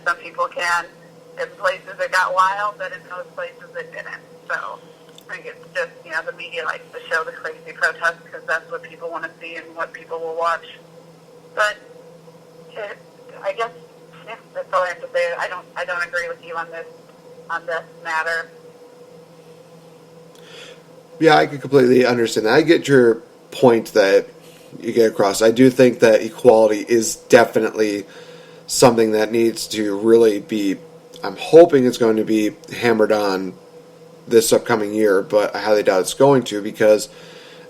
some people can. In places it got wild, but in those places it didn't. So I think it's just, the media likes to show the crazy protests because that's what people want to see and what people will watch. But I guess, that's all I have to say. I don't agree with you on this matter. Yeah, I can completely understand that. I get your point that you get across. I do think that equality is definitely something that needs to really be, I'm hoping it's going to be hammered on this upcoming year, but I highly doubt it's going to, because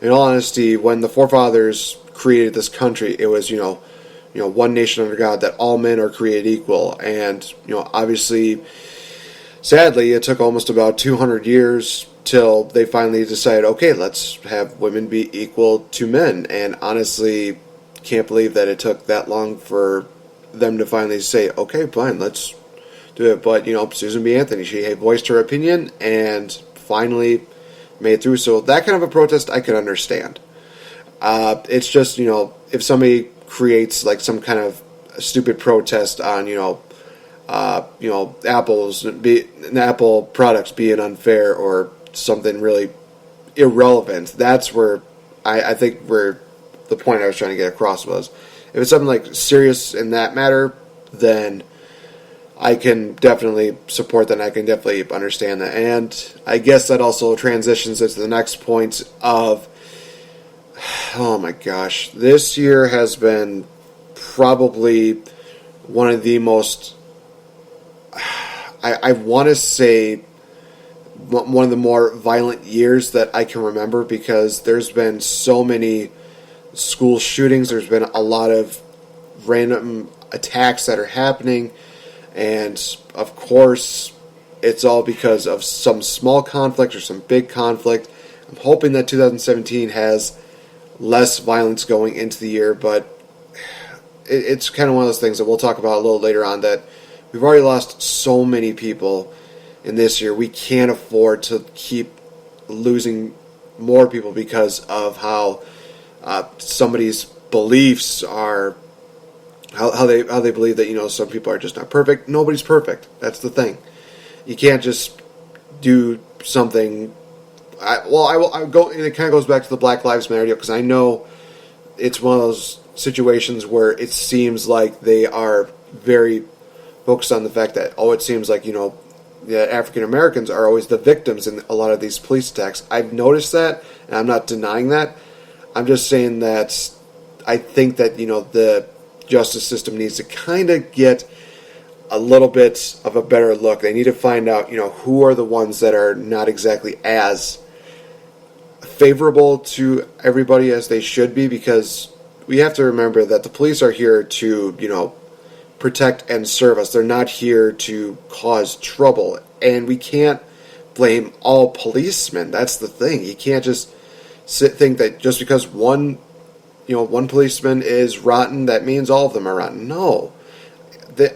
in all honesty, when the forefathers created this country, it was, one nation under God, that all men are created equal. And, obviously, sadly, it took almost about 200 years till they finally decided, okay, let's have women be equal to men. And honestly, can't believe that it took that long for them to finally say, okay, fine, let's do it. But, Susan B. Anthony, she voiced her opinion and finally made it through. So that kind of a protest I can understand. It's just, if somebody creates like some kind of stupid protest on, Apple products being unfair or something really irrelevant, that's where I think where the point I was trying to get across was. If it's something like serious in that matter, then I can definitely support that, and I can definitely understand that. And I guess that also transitions into the next point of, oh my gosh, this year has been probably one of the most, I want to say, one of the more violent years that I can remember, because there's been so many school shootings, there's been a lot of random attacks that are happening, and of course it's all because of some small conflict or some big conflict. I'm hoping that 2017 has less violence going into the year, but it's kind of one of those things that we'll talk about a little later on, that we've already lost so many people in this year. We can't afford to keep losing more people because of how somebody's beliefs are, how they believe that, some people are just not perfect. Nobody's perfect. That's the thing. You can't just do something. I will go, and it kind of goes back to the Black Lives Matter deal, because I know it's one of those situations where it seems like they are very focused on the fact that, it seems like, that African Americans are always the victims in a lot of these police attacks. I've noticed that, and I'm not denying that. I'm just saying that I think that, the justice system needs to kind of get a little bit of a better look. They need to find out, who are the ones that are not exactly as favorable to everybody as they should be, because we have to remember that the police are here to, protect and serve us. They're not here to cause trouble, and we can't blame all policemen. That's the thing. You can't just think that just because one policeman is rotten, that means all of them are rotten. No.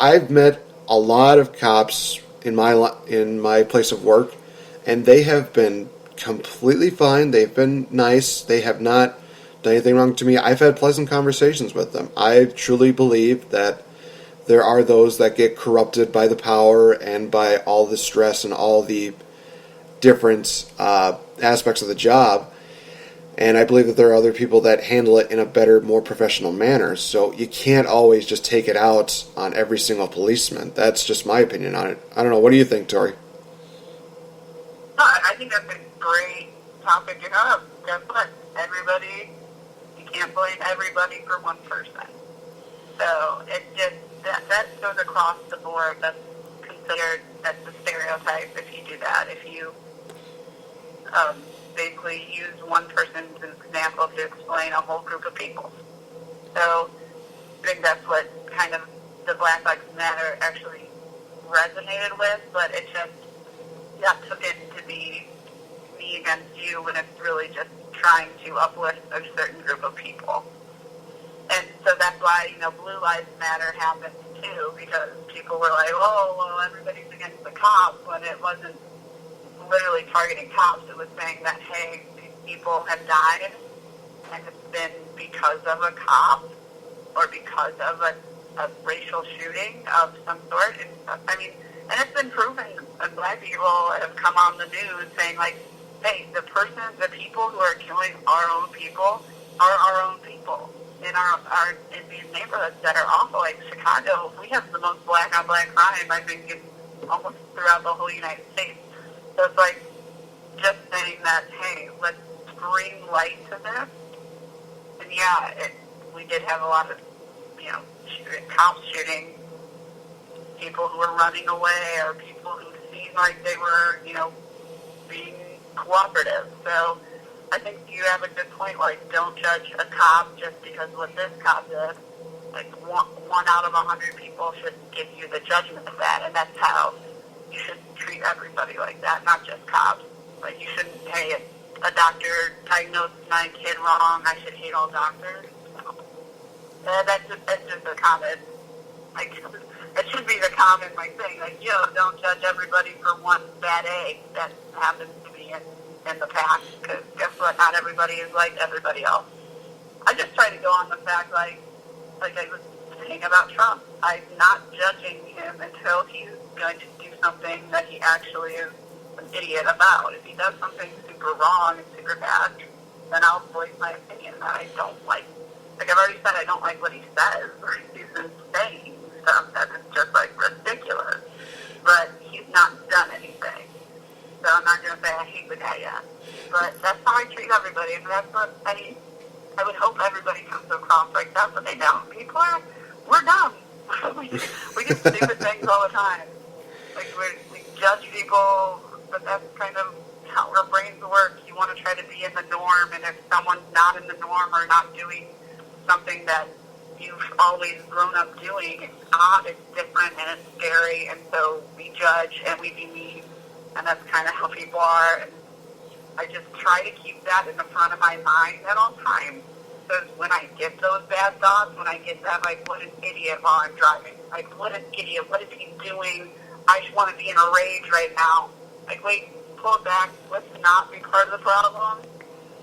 I've met a lot of cops in my place of work, and they have been completely fine. They've been nice. They have not done anything wrong to me. I've had pleasant conversations with them. I truly believe that there are those that get corrupted by the power and by all the stress and all the different aspects of the job. And I believe that there are other people that handle it in a better, more professional manner. So you can't always just take it out on every single policeman. That's just my opinion on it. I don't know. What do you think, Tori? I think that's a great topic to have. Guess what? You can't blame everybody for one person. So it just, that goes across the board. That's a stereotype if you do that. If you basically use one person as an example to explain a whole group of people. So I think that's what kind of the Black Lives Matter actually resonated with, but it just took it to be me against you when it's really just trying to uplift a certain group of people. And so that's why, Blue Lives Matter happened too, because people were like, oh, well, everybody's against the cops, when it wasn't literally targeting cops. It was saying that, hey, these people have died, and it's been because of a cop or because of a a racial shooting of some sort. And I mean, and it's been proven. And black people have come on the news saying like, "Hey, the people who are killing our own people are our own people in our in these neighborhoods that are awful." Like Chicago, we have the most black on black crime, I think, in almost throughout the whole United States. So it's like just saying that, hey, let's bring light to this. And yeah, we did have a lot of, cops shooting people who were running away or people who seemed like they were, being cooperative. So I think you have a good point. Like, don't judge a cop just because what this cop did. Like, one out of 100 people should give you the judgment of that, and that's how you should treat everybody like that, not just cops. Like, you shouldn't, hey, a doctor diagnosed my kid wrong, I should hate all doctors. No. That's just a comment. Like, it should be the common, thing. Like, don't judge everybody for one bad egg that happens to be in the past, because guess what? Not everybody is like everybody else. I just try to go on the fact, like I was saying about Trump. I'm not judging him until he's going to do something that he actually is an idiot about. If he does something super wrong and super bad, then I'll voice my opinion that I don't like. Like I've already said, I don't like what he says, or he's insane stuff that is just ridiculous. But he's not done anything. So I'm not going to say I hate the guy yet. But that's how I treat everybody, and that's what, I would hope everybody comes across like that, but they don't. We're dumb. we do stupid things all the time. Like, we judge people, but that's kind of how our brains work. You want to try to be in the norm, and if someone's not in the norm or not doing something that you've always grown up doing, it's odd, it's different, and it's scary, and so we judge and we be mean, and that's kind of how people are. And I just try to keep that in the front of my mind at all times. Because when I get those bad thoughts, when I get that, what an idiot while I'm driving. What an idiot. What is he doing? I just want to be in a rage right now. Wait, pull it back. Let's not be part of the problem.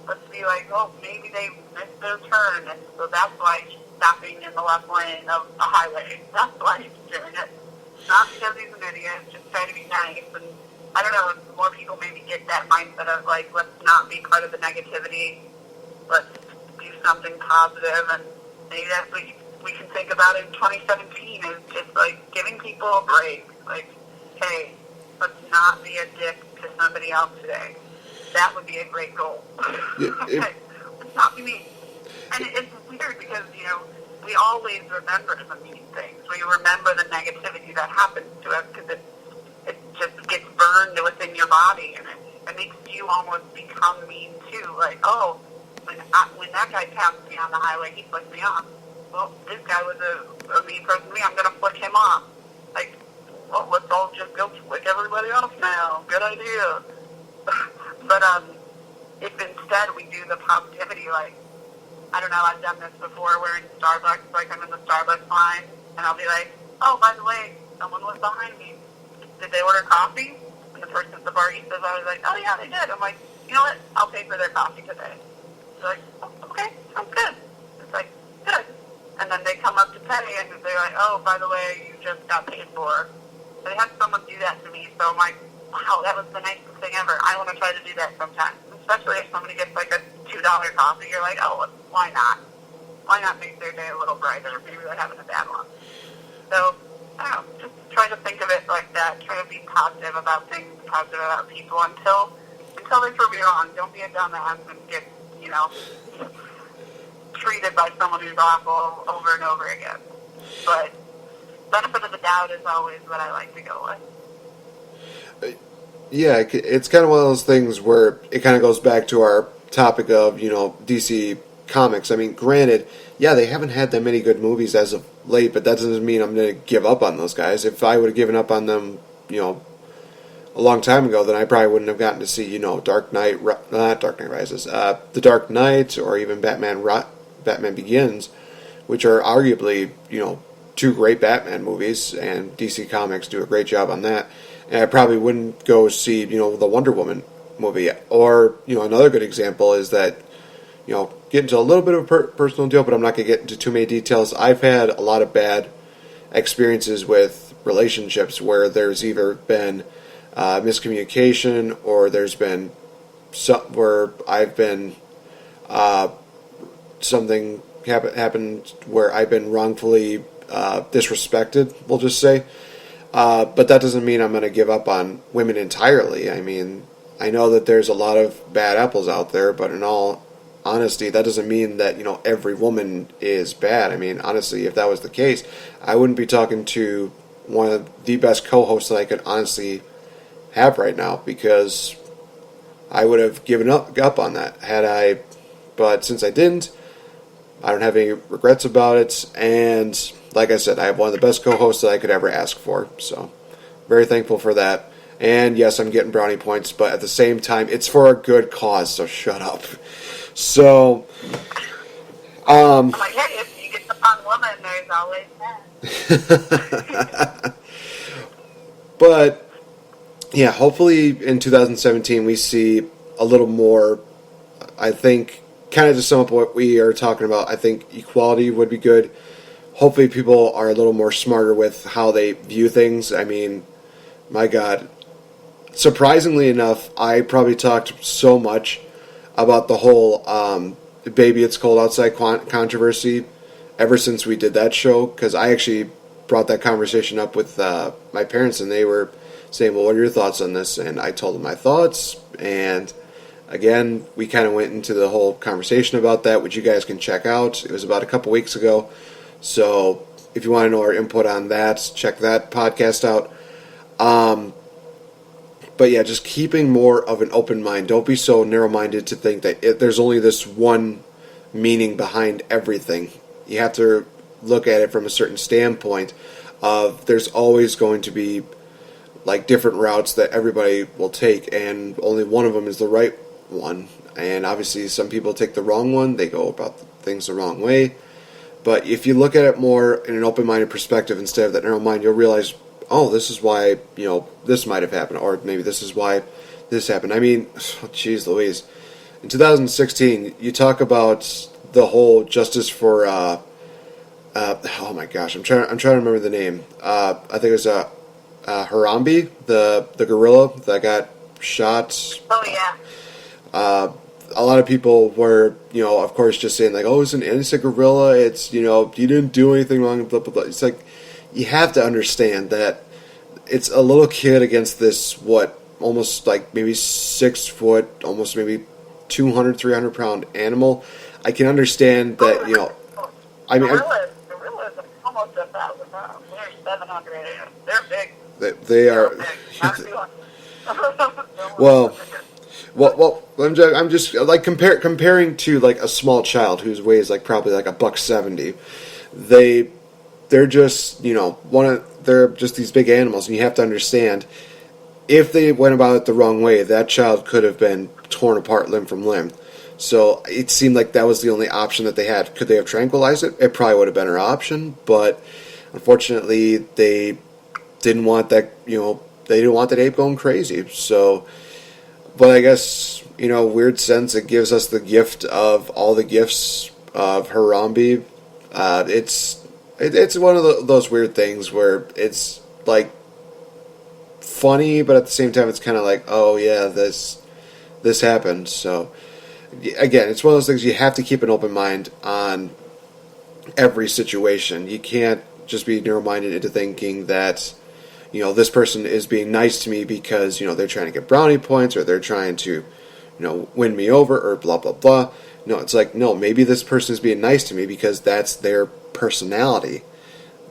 Let's be oh, maybe they missed their turn. And so that's why he's stopping in the left lane of a highway. That's why he's doing it. Not because he's an idiot. Just trying to be nice. And I don't know, if more people maybe get that mindset of, let's not be part of the negativity. Let's do something positive, and maybe that's what we can think about in 2017 is just, giving people a break. Hey, let's not be a dick to somebody else today. That would be a great goal. Let's not be mean. And it's weird because, we always remember the mean things. We remember the negativity that happens to us because it just gets burned within your body, and it makes you almost become mean too. Oh, when that guy passed me on the highway, he flicked me off. Well, this guy was a mean person to me. I'm going to flick him off. Well, let's all just go flick everybody off now. Good idea. But if instead we do the positivity, I don't know, I've done this before. We're in Starbucks, I'm in the Starbucks line, and I'll be oh, by the way, someone was behind me. Did they order coffee? And the person at the bar, he says, I was oh yeah, they did. I'm you know what? I'll pay for their coffee today. They're oh, okay, sounds good. It's good. And then they come up to pay, and they're oh, by the way, you just got paid for. So they had someone do that to me, so I'm wow, that was the nicest thing ever. I want to try to do that sometime. Especially if somebody gets a $2 coffee, you're oh, why not? Why not make their day a little brighter? Maybe they're having a bad one. So, I don't know, just try to think of it like that. Try to be positive about things, positive about people until they prove you wrong. Don't be a dumbass and get, treated by someone who's awful over and over again. But benefit of the doubt is always what I like to go with. Yeah, it's kind of one of those things where it kind of goes back to our topic of, DC Comics. Granted, yeah, they haven't had that many good movies as of late, but that doesn't mean I'm going to give up on those guys. If I would have given up on them, a long time ago, then I probably wouldn't have gotten to see, not Dark Knight Rises, The Dark Knight, or even Batman Begins, which are arguably, two great Batman movies, and DC Comics do a great job on that. And I probably wouldn't go see, the Wonder Woman movie. Or, another good example is that, get into a little bit of a personal deal, but I'm not going to get into too many details. I've had a lot of bad experiences with relationships where there's either been miscommunication, or there's been where I've been something happened where I've been wrongfully disrespected, we'll just say. But that doesn't mean I'm going to give up on women entirely. I mean, I know that there's a lot of bad apples out there, but in all honesty, that doesn't mean that, every woman is bad. I mean, honestly, if that was the case, I wouldn't be talking to one of the best co-hosts that I could honestly have right now, because I would have given up on that had I. But since I didn't, I don't have any regrets about it. And like I said, I have one of the best co-hosts that I could ever ask for. So very thankful for that. And yes, I'm getting brownie points, but at the same time, it's for a good cause, so shut up. So, I'm like, hey, if you get the wrong woman, there's always that. But yeah, hopefully in 2017 we see a little more. I think, kind of to sum up what we are talking about, I think equality would be good. Hopefully people are a little more smarter with how they view things. I mean, my God. Surprisingly enough, I probably talked so much about the whole Baby It's Cold Outside controversy ever since we did that show, because I actually brought that conversation up with my parents, and they were saying, well, what are your thoughts on this? And I told them my thoughts, and again, we kind of went into the whole conversation about that, which you guys can check out. It was about a couple weeks ago, so if you want to know our input on that, check that podcast out. But yeah, just keeping more of an open mind. Don't be so narrow-minded to think that there's only this one meaning behind everything. You have to look at it from a certain standpoint of there's always going to be like different routes that everybody will take, and only one of them is the right one. And obviously some people take the wrong one. They go about things the wrong way. But if you look at it more in an open-minded perspective instead of that narrow mind, you'll realize, oh, this is why, this might have happened, or maybe this is why this happened. I mean, jeez Louise. In 2016, you talk about the whole justice for, oh my gosh, I'm trying to remember the name. I think it was Harambe, the gorilla that got shot. Oh, yeah. A lot of people were, of course, just saying like, oh, it's an innocent gorilla. It's, you didn't do anything wrong, blah, blah, blah. It's like, you have to understand that it's a little kid against this, almost like maybe 6 foot, almost maybe 200, 300 pound animal. I can understand that, I mean, gorillas are almost 1,000 pounds. They're 700. They're big. They are. Well, I'm just like comparing to like a small child who weighs like probably like $170. They're just, they're just these big animals, and you have to understand, if they went about it the wrong way, that child could have been torn apart limb from limb. So it seemed like that was the only option that they had. Could they have tranquilized it? It probably would have been our option, but unfortunately they didn't want that, they didn't want that ape going crazy. So, but I guess, weird sense, it gives us the gift of all the gifts of Harambe. It's one of those weird things where it's like funny, but at the same time it's kind of like, oh yeah, this happened. So again, it's one of those things you have to keep an open mind on every situation. You can't just be narrow-minded into thinking that, this person is being nice to me because, they're trying to get brownie points, or they're trying to, win me over, or blah, blah, blah. No, it's like, no, maybe this person is being nice to me because that's their personality.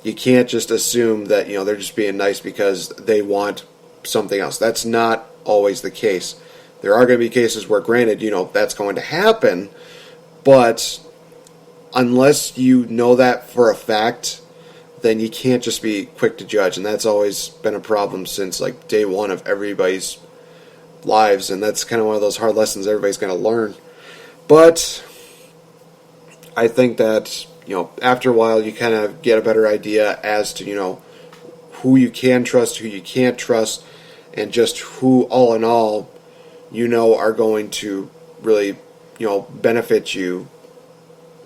You can't just assume that, they're just being nice because they want something else. That's not always the case. There are going to be cases where, granted, that's going to happen, but unless you know that for a fact, then you can't just be quick to judge, and that's always been a problem since like day one of everybody's lives, and that's kind of one of those hard lessons everybody's going to learn. But I think that, after a while you kind of get a better idea as to, who you can trust, who you can't trust, and just who, all in all, are going to really, benefit you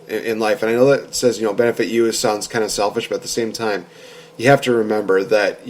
in life. And I know that it says, benefit you sounds kind of selfish, but at the same time, you have to remember that